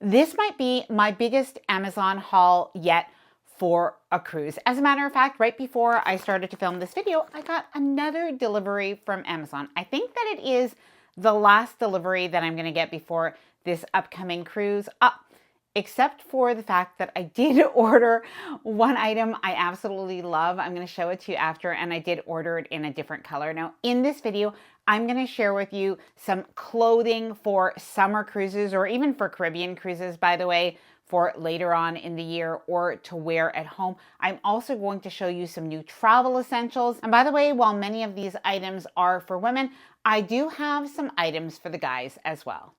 This might be my biggest Amazon haul yet for a cruise. As a matter of fact, right before I started to film this video, I got another delivery from Amazon. I think that it is the last delivery that I'm going to get before this upcoming cruise. Except for the fact that I did order one item I absolutely love. I'm going to show it to you after, and I did order it in a different color. Now, in this video, I'm going to share with you some clothing for summer cruises, or even for Caribbean cruises, by the way, for later on in the year or to wear at home. I'm also going to show you some new travel essentials. And by the way, while many of these items are for women, I do have some items for the guys as well.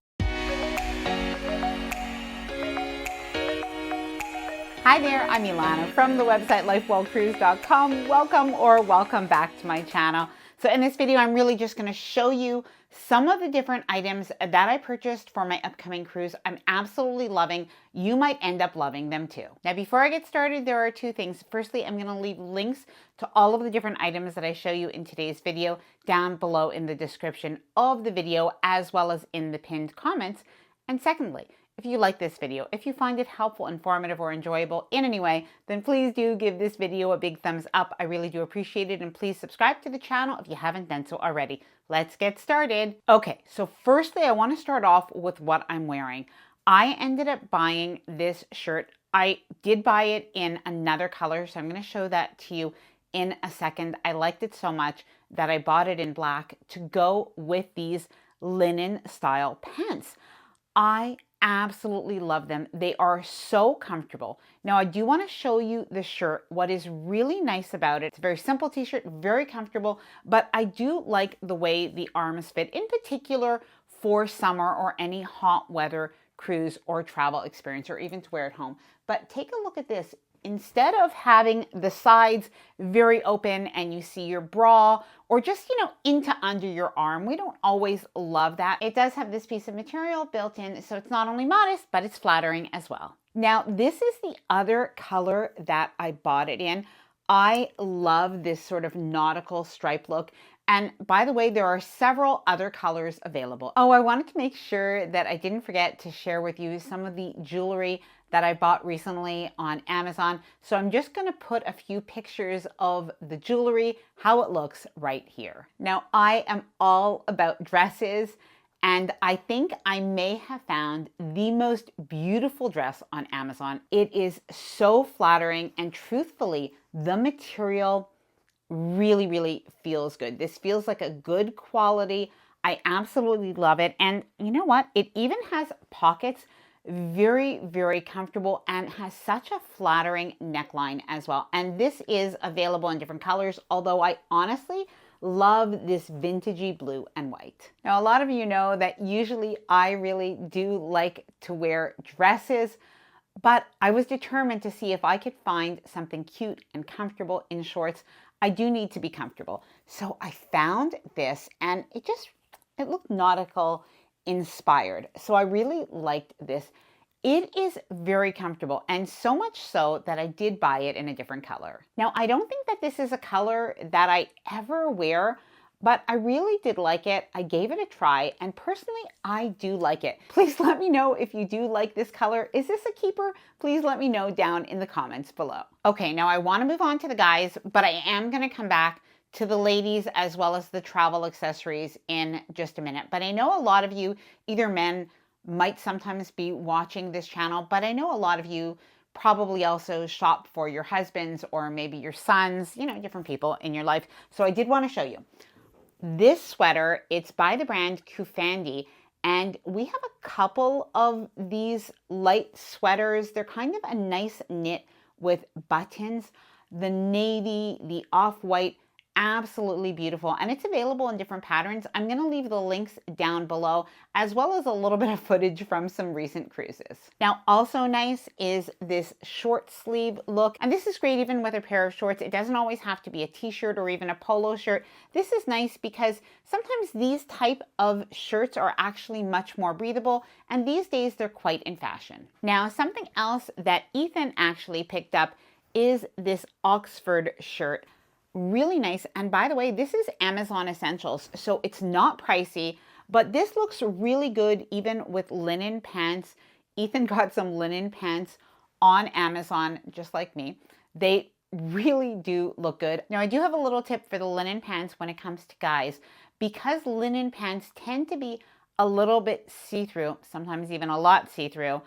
Hi there, I'm Ilana from the website lifewellcruise.com. Welcome back to my channel. So in this video, I'm really just going to show you some of the different items that I purchased for my upcoming cruise. I'm absolutely loving. You might end up loving them too. Now, before I get started, there are two things. Firstly, I'm going to leave links to all of the different items that I show you in today's video down below in the description of the video, as well as in the pinned comments. And secondly, if you like this video, if you find it helpful, informative, or enjoyable in any way, then please do give this video a big thumbs up. I really do appreciate it. And please subscribe to the channel if you haven't done so already. Let's get started. Okay, so firstly, I want to start off with what I'm wearing. I ended up buying this shirt. I did buy it in another color, so I'm going to show that to you in a second. I liked it so much that I bought it in black to go with these linen style pants. I absolutely love them. They are so comfortable. Now, I do want to show you the shirt. What is really nice about it, it's a very simple t-shirt, very comfortable, but I do like the way the arms fit, in particular for summer or any hot weather cruise or travel experience, or even to wear at home. But take a look at this. Instead of having the sides very open and you see your bra or just, into under your arm, we don't always love that. It does have this piece of material built in, so it's not only modest, but it's flattering as well. Now, this is the other color that I bought it in. I love this sort of nautical stripe look. And by the way, there are several other colors available. Oh, I wanted to make sure that I didn't forget to share with you some of the jewelry that I bought recently on Amazon. So I'm just going to put a few pictures of the jewelry, how it looks right here. Now, I am all about dresses, and I think I may have found the most beautiful dress on Amazon. It is so flattering, and truthfully, the material really feels good. This feels like a good quality. I absolutely love it. And you know what? It even has pockets. Very comfortable, and has such a flattering neckline as well. And this is available in different colors, although I honestly love this vintagey blue and white. Now, a lot of you know that usually I really do like to wear dresses, but I was determined to see if I could find something cute and comfortable in shorts. I do need to be comfortable. So I found this, and it looked nautical inspired. So I really liked this. It is very comfortable, and so much so that I did buy it in a different color. Now, I don't think that this is a color that I ever wear, but I really did like it. I gave it a try, and personally, I do like it. Please let me know if you do like this color. Is this a keeper? Please let me know down in the comments below. Okay, now I want to move on to the guys, but I am going to come back to the ladies as well as the travel accessories in just a minute. But I know a lot of you, either men, might sometimes be watching this channel, but I know a lot of you probably also shop for your husbands or maybe your sons, different people in your life. So I did want to show you this sweater. It's by the brand Kufandi, and we have a couple of these light sweaters. They're kind of a nice knit with buttons. The navy, the off-white, absolutely beautiful, and it's available in different patterns. I'm going to leave the links down below, as well as a little bit of footage from some recent cruises. Now, also nice is this short sleeve look, and this is great even with a pair of shorts. It doesn't always have to be a t-shirt or even a polo shirt. This is nice because sometimes these type of shirts are actually much more breathable, and these days they're quite in fashion. Now, something else that Ethan actually picked up is this Oxford shirt. Really nice. And by the way, this is Amazon Essentials, so it's not pricey, but this looks really good even with linen pants Ethan got some linen pants on Amazon, just like me. They really do look good. Now, I do have a little tip for the linen pants when it comes to guys. Because linen pants tend to be a little bit see-through, sometimes even a lot see-through,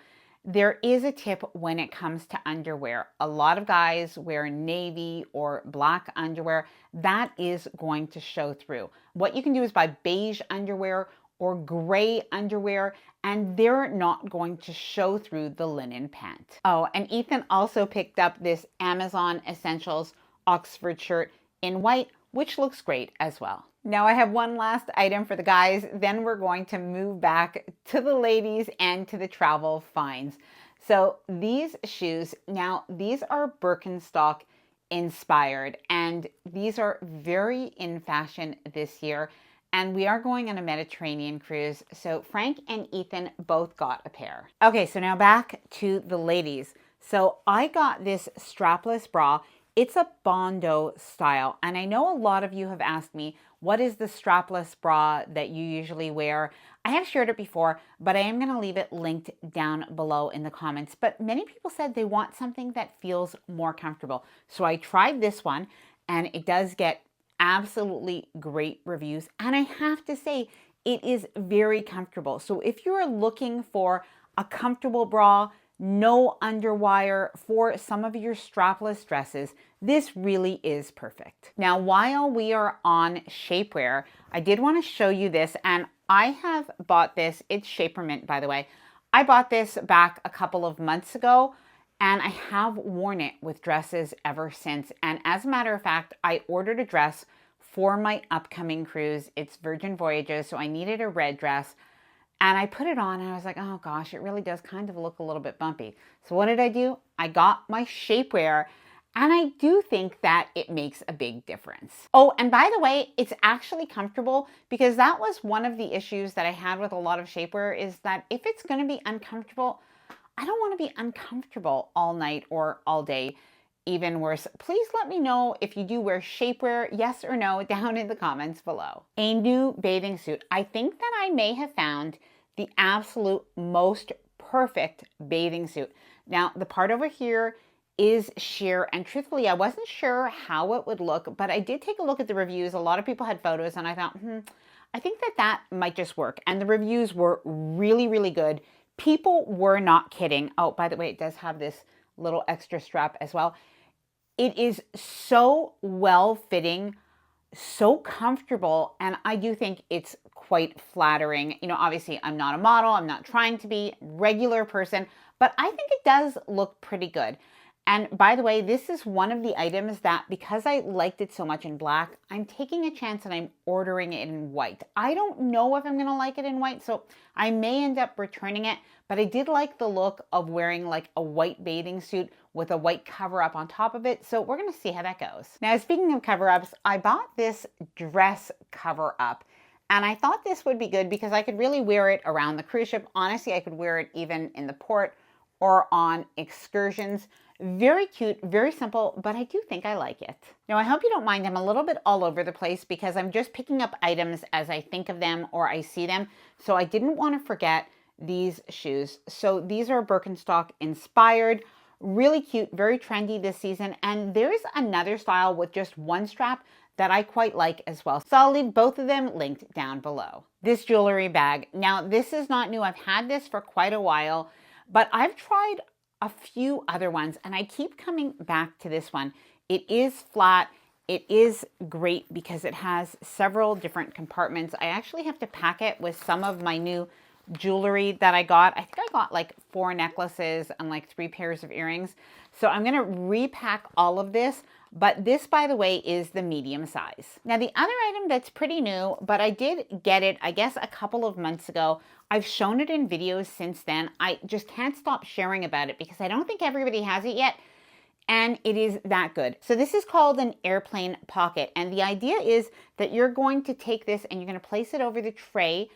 there is a tip when it comes to underwear. A lot of guys wear navy or black underwear. That is going to show through. What you can do is buy beige underwear or gray underwear, and they're not going to show through the linen pant. Oh, and Ethan also picked up this Amazon Essentials Oxford shirt in white, which looks great as well. Now I have one last item for the guys, then we're going to move back to the ladies and to the travel finds. So these shoes, now these are Birkenstock inspired, and these are very in fashion this year. And we are going on a Mediterranean cruise, so Frank and Ethan both got a pair. Okay, so now back to the ladies. So I got this strapless bra. It's a Bondo style, and I know a lot of you have asked me, what is the strapless bra that you usually wear? I have shared it before, but I am going to leave it linked down below in the comments. But many people said they want something that feels more comfortable. So I tried this one, and it does get absolutely great reviews. And I have to say, it is very comfortable. So if you're looking for a comfortable bra, no underwire for some of your strapless dresses, this really is perfect. Now, while we are on shapewear, I did want to show you this, and I have bought this. It's Shapewear Mint, by the way. I bought this back a couple of months ago, and I have worn it with dresses ever since. And as a matter of fact, I ordered a dress for my upcoming cruise. It's Virgin Voyages, so I needed a red dress. And I put it on and I was like, oh gosh, it really does kind of look a little bit bumpy. So what did I do? I got my shapewear, and I do think that it makes a big difference. Oh, and by the way, it's actually comfortable, because that was one of the issues that I had with a lot of shapewear, is that if it's going to be uncomfortable, I don't want to be uncomfortable all night or all day. Even worse, please let me know if you do wear shapewear, yes or no, down in the comments below. A new bathing suit. I think that I may have found the absolute most perfect bathing suit. Now, the part over here is sheer, and truthfully, I wasn't sure how it would look, but I did take a look at the reviews. A lot of people had photos, and I thought, I think that might just work. And the reviews were really, really good. People were not kidding. Oh, by the way, it does have this little extra strap as well. It is so well-fitting, so comfortable, and I do think it's quite flattering. You know, obviously, I'm not a model. I'm not trying to be a regular person, but I think it does look pretty good. And by the way, this is one of the items that, because I liked it so much in black, I'm taking a chance and I'm ordering it in white. I don't know if I'm going to like it in white, so I may end up returning it, but I did like the look of wearing like a white bathing suit with a white cover up on top of it, so we're going to see how that goes. Now, speaking of cover-ups, I bought this dress cover-up, and I thought this would be good because I could really wear it around the cruise ship. Honestly, I could wear it even in the port or on excursions. Very cute, very simple, but I do think I like it. Now, I hope you don't mind. I'm a little bit all over the place because I'm just picking up items as I think of them or I see them. So I didn't want to forget these shoes. So these are Birkenstock inspired, really cute, very trendy this season. And there's another style with just one strap that I quite like as well. So I'll leave both of them linked down below. This jewelry bag. Now, this is not new. I've had this for quite a while, but I've tried a few other ones, and I keep coming back to this one. It is flat. It is great because it has several different compartments. I actually have to pack it with some of my new jewelry that I got. I think I got like 4 necklaces and like 3 pairs of earrings. So I'm going to repack all of this. But this, by the way, is the medium size. Now, the other item that's pretty new, but I did get it, I guess, a couple of months ago. I've shown it in videos since then. I just can't stop sharing about it because I don't think everybody has it yet. And it is that good. So this is called an airplane pocket. And the idea is that you're going to take this and you're going to place it over the tray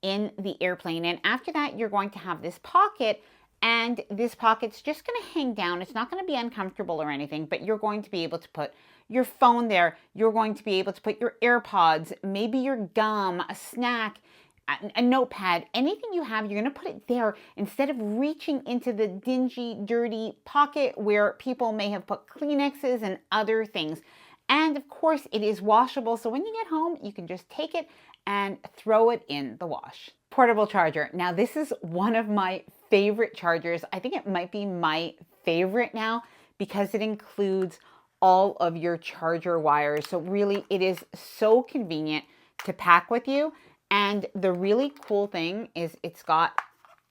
in the airplane. And after that, you're going to have this pocket. And this pocket's just going to hang down. It's not going to be uncomfortable or anything, but you're going to be able to put your phone there. You're going to be able to put your AirPods, maybe your gum, a snack, a notepad, anything you have, you're going to put it there instead of reaching into the dingy, dirty pocket where people may have put Kleenexes and other things. And of course, it is washable. So when you get home, you can just take it and throw it in the wash. Portable charger. Now, this is one of my favorite chargers. I think it might be my favorite now because it includes all of your charger wires. So really, it is so convenient to pack with you. And the really cool thing is it's got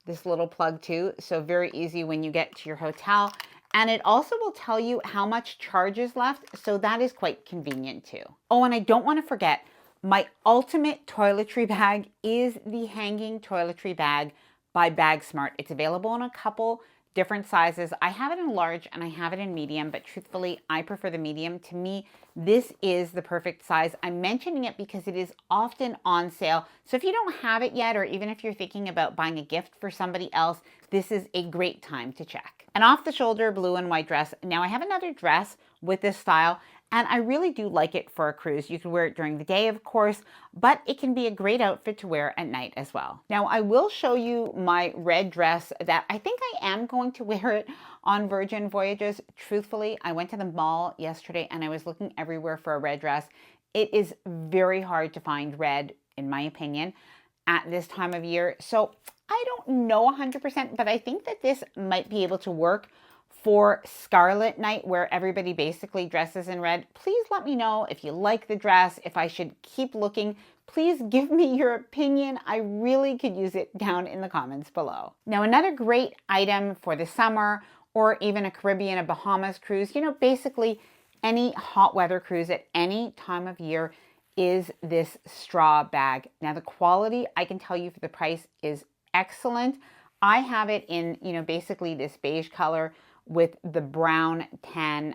this little plug too. So very easy when you get to your hotel. And it also will tell you how much charge is left. So that is quite convenient too. Oh, and I don't want to forget, my ultimate toiletry bag is the hanging toiletry bag by BagSmart. It's available in a couple different sizes. I have it in large and I have it in medium, but truthfully, I prefer the medium. To me, this is the perfect size. I'm mentioning it because it is often on sale. So if you don't have it yet, or even if you're thinking about buying a gift for somebody else, this is a great time to check. An off-the-shoulder blue and white dress. Now I have another dress with this style, and I really do like it for a cruise. You can wear it during the day, of course, but it can be a great outfit to wear at night as well. Now, I will show you my red dress that I think I am going to wear it on Virgin Voyages. Truthfully, I went to the mall yesterday and I was looking everywhere for a red dress. It is very hard to find red, in my opinion, at this time of year. So I don't know 100%, but I think that this might be able to work for Scarlet Night, where everybody basically dresses in red. Please let me know if you like the dress, if I should keep looking. Please give me your opinion. I really could use it down in the comments below. Now, another great item for the summer or even a Caribbean, a Bahamas cruise, you know, basically any hot weather cruise at any time of year is this straw bag. Now, the quality, I can tell you for the price, is excellent. I have it in, you know, basically this beige color with the brown tan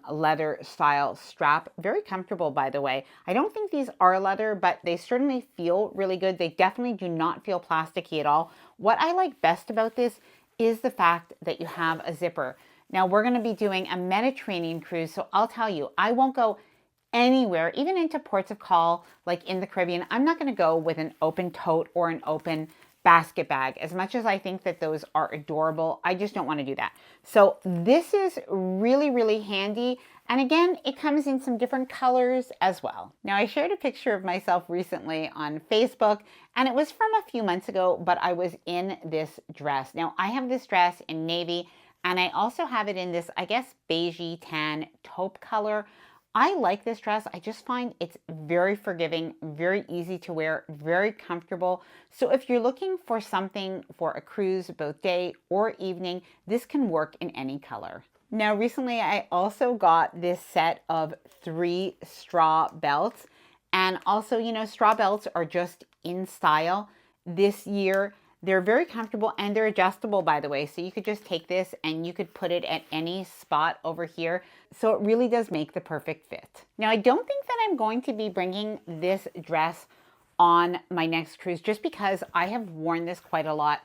leather style strap. Very comfortable, by the way. I don't think these are leather, but they certainly feel really good. They definitely do not feel plasticky at all. What I like best about this is the fact that you have a zipper. Now, we're going to be doing a Mediterranean cruise, so I'll tell you, I won't go anywhere, even into ports of call, like in the Caribbean. I'm not going to go with an open tote or an open basket bag. As much as I think that those are adorable, I just don't want to do that. So this is really, really handy. And again, it comes in some different colors as well. Now, I shared a picture of myself recently on Facebook, and it was from a few months ago, but I was in this dress. Now, I have this dress in navy, and I also have it in this, I guess, beigey tan taupe color. I like this dress. I just find it's very forgiving, very easy to wear, very comfortable. So if you're looking for something for a cruise, both day or evening, this can work in any color. Now, recently I also got this set of 3 straw belts. And also, you know, straw belts are just in style this year. They're very comfortable and they're adjustable, by the way. So you could just take this and you could put it at any spot over here. So it really does make the perfect fit. Now, I don't think that I'm going to be bringing this dress on my next cruise just because I have worn this quite a lot.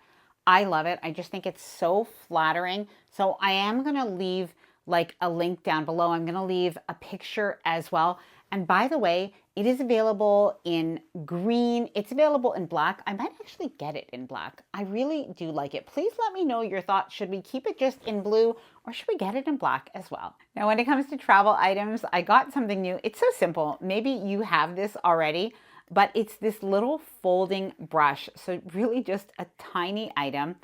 I love it. I just think it's so flattering. So I am going to leave like a link down below. I'm going to leave a picture as well. And by the way, it is available in green. It's available in black. I might actually get it in black. I really do like it. Please let me know your thoughts. Should we keep it just in blue or should we get it in black as well? Now, when it comes to travel items, I got something new. It's so simple. Maybe you have this already, but it's this little folding brush. So really just a tiny item.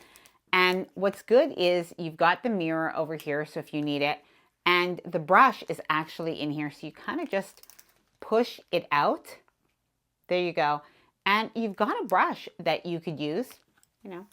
And what's good is you've got the mirror over here, so if you need it, and the brush is actually in here. So you kind of just push it out. There you go. And you've got a brush that you could use, you know,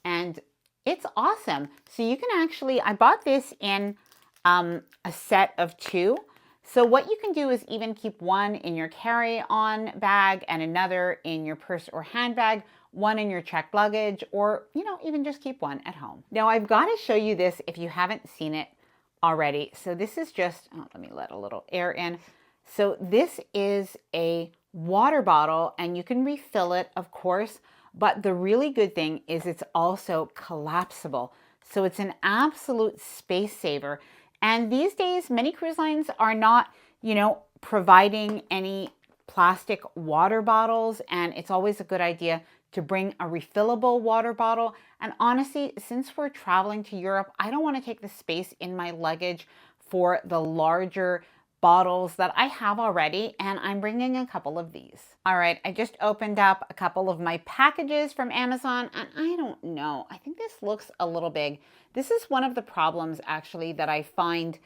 and it's awesome. So you can actually, I bought this in a set of 2. So what you can do is even keep one in your carry-on bag and another in your purse or handbag, one in your checked luggage, or, you know, even just keep one at home. Now, I've got to show you this if you haven't seen it already. So this is just, oh, let me let a little air in. So this is a water bottle and you can refill it, of course, but the really good thing is it's also collapsible. So it's an absolute space saver. And these days, many cruise lines are not, you know, providing any plastic water bottles, and it's always a good idea to bring a refillable water bottle. And honestly, since we're traveling to Europe, I don't want to take the space in my luggage for the larger bottles that I have already, and I'm bringing a couple of these. All right, I just opened up a couple of my packages from Amazon, and I don't know, I think this looks a little big. This is one of the problems actually that I find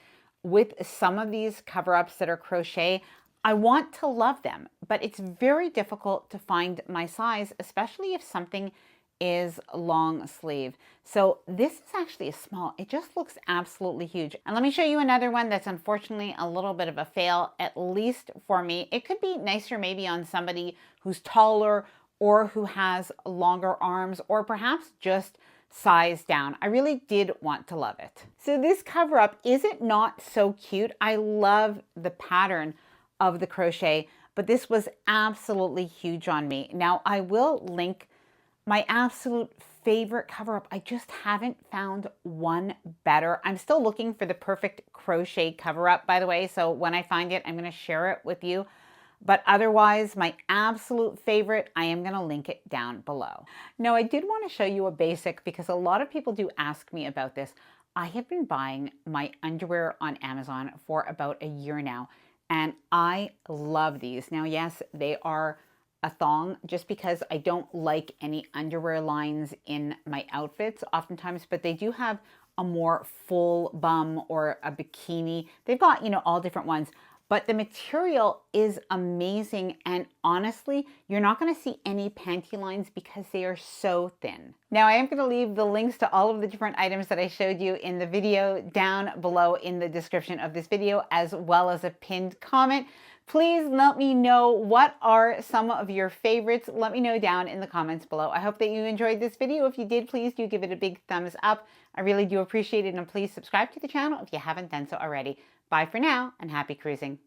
with some of these cover-ups that are crochet. I want to love them, but it's very difficult to find my size, especially if something is long sleeve. So this is actually a small. It just looks absolutely huge. And let me show you another one that's unfortunately a little bit of a fail, at least for me. It could be nicer maybe on somebody who's taller or who has longer arms, or perhaps just size down. I really did want to love it. So this cover up, is it not so cute? I love the pattern of the crochet, but this was absolutely huge on me. Now I will link my absolute favorite cover up. I just haven't found one better. I'm still looking for the perfect crochet cover up, by the way. So when I find it, I'm going to share it with you. But otherwise, my absolute favorite, I am going to link it down below. Now, I did want to show you a basic because a lot of people do ask me about this. I have been buying my underwear on Amazon for about a year now, and I love these. Now, yes, they are a thong just because I don't like any underwear lines in my outfits oftentimes, but they do have a more full bum or a bikini. They've got, you know, all different ones, but the material is amazing. And honestly, you're not going to see any panty lines because they are so thin. Now I am going to leave the links to all of the different items that I showed you in the video down below in the description of this video, as well as a pinned comment. Please let me know what are some of your favorites. Let me know down in the comments below. I hope that you enjoyed this video. If you did, please do give it a big thumbs up. I really do appreciate it, and please subscribe to the channel if you haven't done so already. Bye for now, and happy cruising.